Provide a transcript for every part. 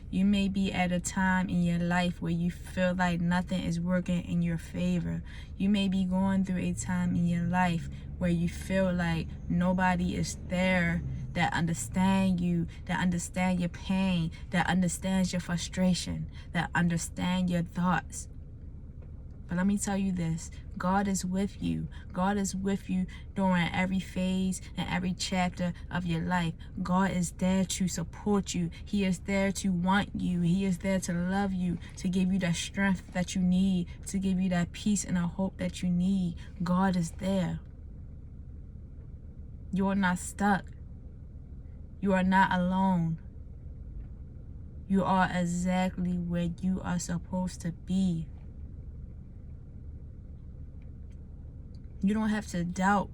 You may be at a time in your life where you feel like nothing is working in your favor. You may be going through a time in your life where you feel like nobody is there that understand you, that understand your pain, that understands your frustration, that understand your thoughts. But let me tell you this, God is with you. God is with you during every phase and every chapter of your life. God is there to support you. He is there to want you. He is there to love you, to give you that strength that you need, to give you that peace and a hope that you need. God is there. You are not stuck. You are not alone. You are exactly where you are supposed to be. You don't have to doubt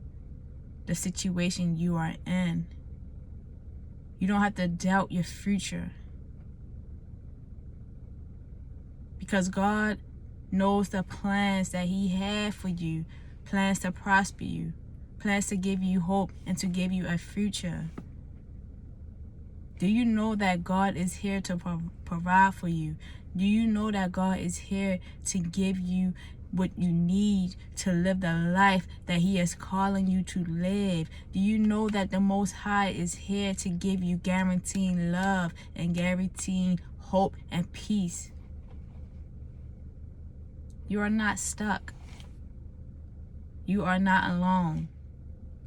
the situation you are in. You don't have to doubt your future. Because God knows the plans that He had for you, plans to prosper you, plans to give you hope and to give you a future. Do you know that God is here to provide for you? Do you know that God is here to give you what you need to live the life that He is calling you to live? Do you know that the Most High is here to give you guaranteeing love and guaranteeing hope and peace? You are not stuck. You are not alone.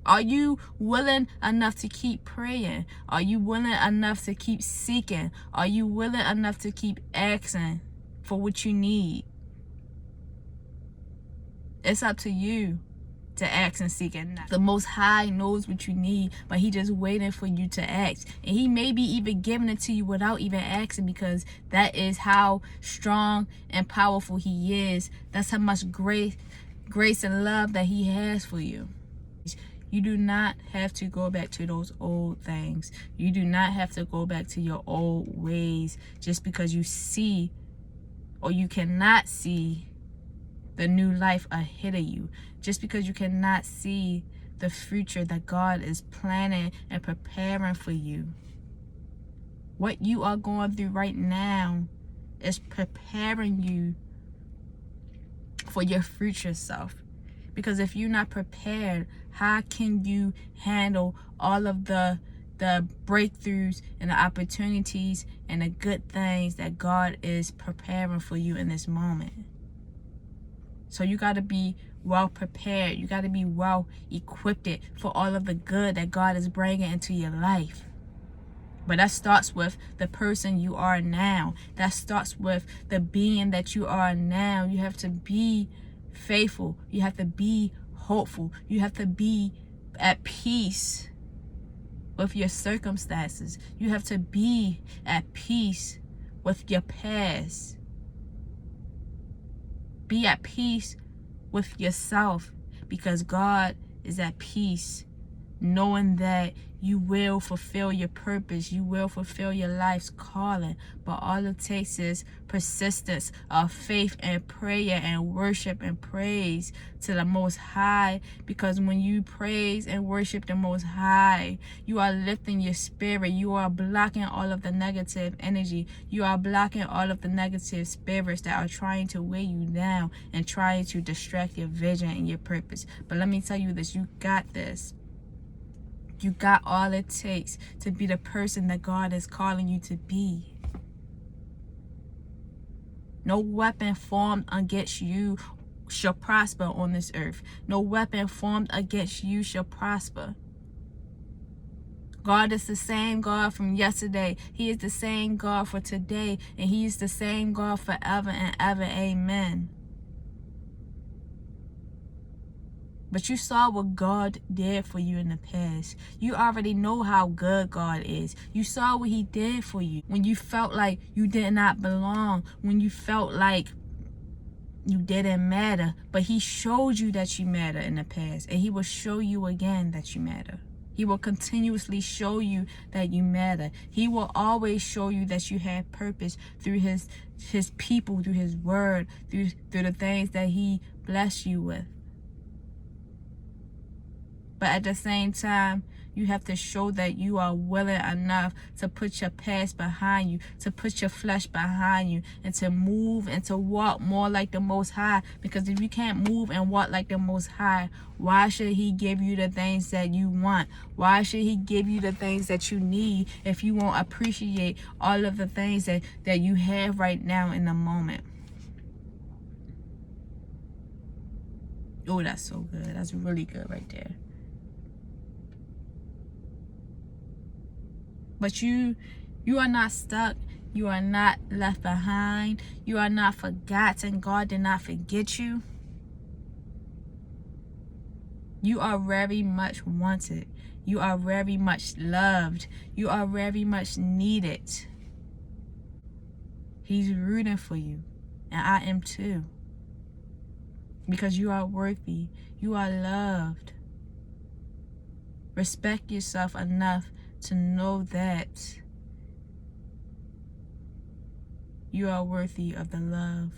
Are you willing enough to keep praying? Are you willing enough to keep seeking? Are you willing enough to keep asking for what you need? It's up to you to ask and seek. And the Most High knows what you need, but He just waiting for you to ask. And He may be even giving it to you without even asking, because that is how strong and powerful He is. That's how much grace and love that He has for you. You do not have to go back to those old things. You do not have to go back to your old ways just because you see or you cannot see the new life ahead of you. Just because you cannot see the future that God is planning and preparing for you. What you are going through right now is preparing you for your future self. Because if you're not prepared, how can you handle all of the breakthroughs and the opportunities and the good things that God is preparing for you in this moment? So you got to be well prepared. You got to be well equipped for all of the good that God is bringing into your life. But that starts with the person you are now. That starts with the being that you are now. You have to be faithful. You have to be hopeful. You have to be at peace with your circumstances. You have to be at peace with your past. Be at peace with yourself, because God is at peace, knowing that you will fulfill your purpose. You will fulfill your life's calling. But all it takes is persistence of faith and prayer and worship and praise to the Most High. Because when you praise and worship the Most High, you are lifting your spirit. You are blocking all of the negative energy. You are blocking all of the negative spirits that are trying to weigh you down and trying to distract your vision and your purpose. But let me tell you this, you got this. You got all it takes to be the person that God is calling you to be. No weapon formed against you shall prosper on this earth. No weapon formed against you shall prosper. God is the same God from yesterday. He is the same God for today. And He is the same God forever and ever. Amen. But you saw what God did for you in the past. You already know how good God is. You saw what He did for you when you felt like you did not belong, when you felt like you didn't matter. But He showed you that you matter in the past, and He will show you again that you matter. He will continuously show you that you matter. He will always show you that you have purpose through His people, through His word, through the things that He blessed you with. But at the same time, You have to show that you are willing enough to put your past behind you, to put your flesh behind you, and to move and to walk more like the Most High. Because if you can't move and walk like the Most High, why should He give you the things that you want? Why should He give you the things that you need if you won't appreciate all of the things that you have right now in the moment? Oh, that's so good. That's really good right there. But you are not stuck. You are not left behind. You are not forgotten. God did not forget you. You are very much wanted. You are very much loved. You are very much needed. He's rooting for you. And I am too. Because you are worthy. You are loved. Respect yourself enough to know that you are worthy of the love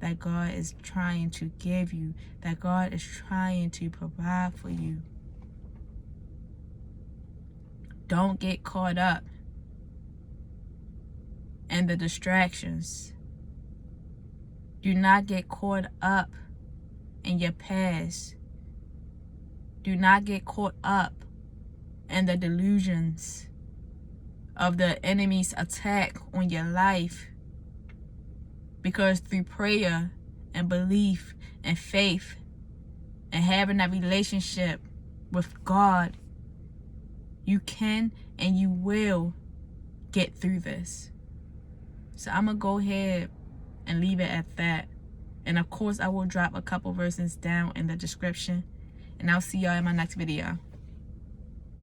that God is trying to give you, that God is trying to provide for you. Don't get caught up in the distractions. Do not get caught up in your past. Do not get caught up in the delusions of the enemy's attack on your life. Because through prayer and belief and faith and having a relationship with God, you can and you will get through this. So I'm going to go ahead and leave it at that. And of course, I will drop a couple verses down in the description. And I'll see y'all in my next video.